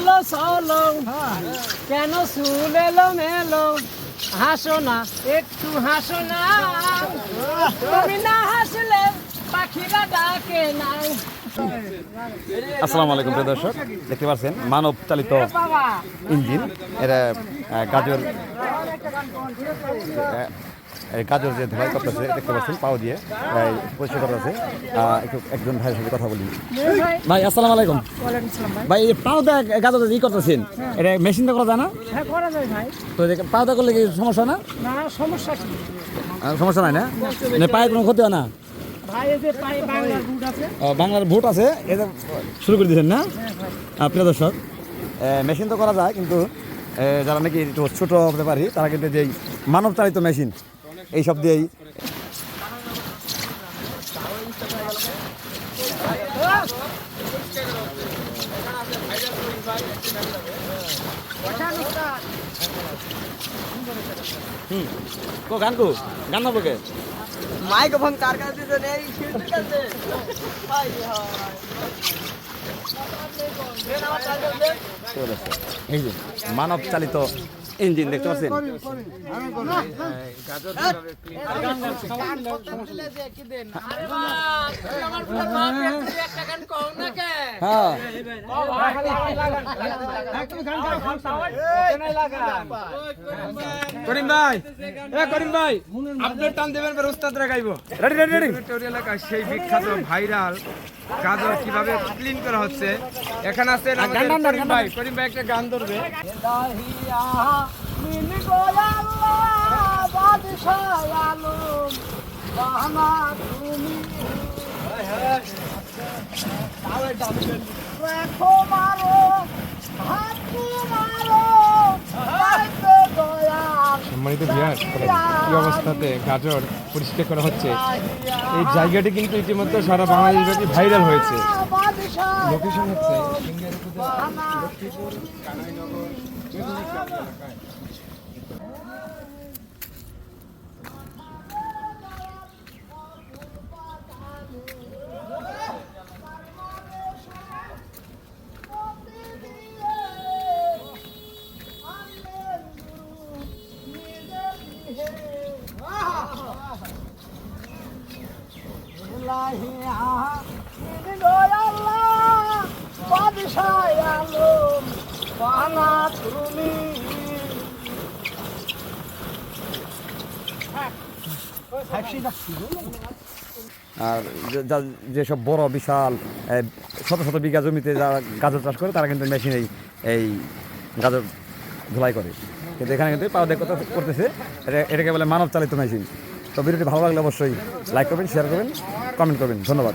চলো চলো কেন চুল এলো মেলো হাসো না একটু হাসো না তুমি না হাসলে পাখিরা ডাকে না। আসসালামু আলাইকুম প্রিয় দর্শক, দেখতে পাচ্ছেন মানব চালিত ইঞ্জিন। এরা গাজর গাজর যে ধোলাই করতেছে দেখতে পাচ্ছেন, পাও দিয়ে পরিষ্কার করতেছে। একজন ভাইয়ের সাথে কথা বলি। ভাই আসসালামু আলাইকুম। ভাই এই পাও দা গাজর ই করতেছেন, এটা মেশিন দিয়ে করা যায় না? হ্যাঁ করা যায় ভাই। তো পাও দা করলে কি সমস্যা না? না সমস্যা কি? সমস্যা নাই না, পায়ে কোনো ক্ষতি হয় না? ভাই এই যে পায়ে বাংলার বুট আছে। বাংলার ভোট আছে, এটা শুরু করে দিয়েছেন না? প্রিয় দর্শক, মেশিন তো করা যায়, কিন্তু যারা নাকি একটু ছোটো হতে পারি তারা কিন্তু যেই মানব চালিত মেশিন এইসব দিয়েই গান গান না বকে মাইক্রোফোন কার কাছে তো নেই, ঠিক আছে। এই যে মানব চালিত ইঞ্জিন দেখতে পাচ্ছেন। করিম ভাই, করিম ভাই, আপনার টান দেবেন, উস্তাদরা গাইবো। Ready ready ready. এলাকায় সেই বিখ্যাত ভাইরাল গাজর কিভাবে ক্লিন করা হচ্ছে এখানে আছে করিম ভাই। করিম ভাই একটা গান ধরবে। সম্মানিত ভিউয়ার, কি অবস্থাতে গাজর পরিষ্কার করা হচ্ছে। এই জায়গাটি কিন্তু ইতিমধ্যে সারা বাংলাদেশব্যাপী ভাইরাল হয়েছে। লোকেশন হচ্ছে লক্ষ্মীপুর কানাইনগর। আর যেসব বড় বিশাল শত শত বিঘা জমিতে যারা গাজর চাষ করে তারা কিন্তু মেশিনেই এই গাজর ধুলাই করে, কিন্তু এখানে কিন্তু পাওয়া কথা করতেছে। এটাকে বলে মানব চালিত মেশিন। তো ভিডিওটি ভালো লাগলে অবশ্যই লাইক করবেন, শেয়ার করবেন, কমেন্ট করবেন। ধন্যবাদ।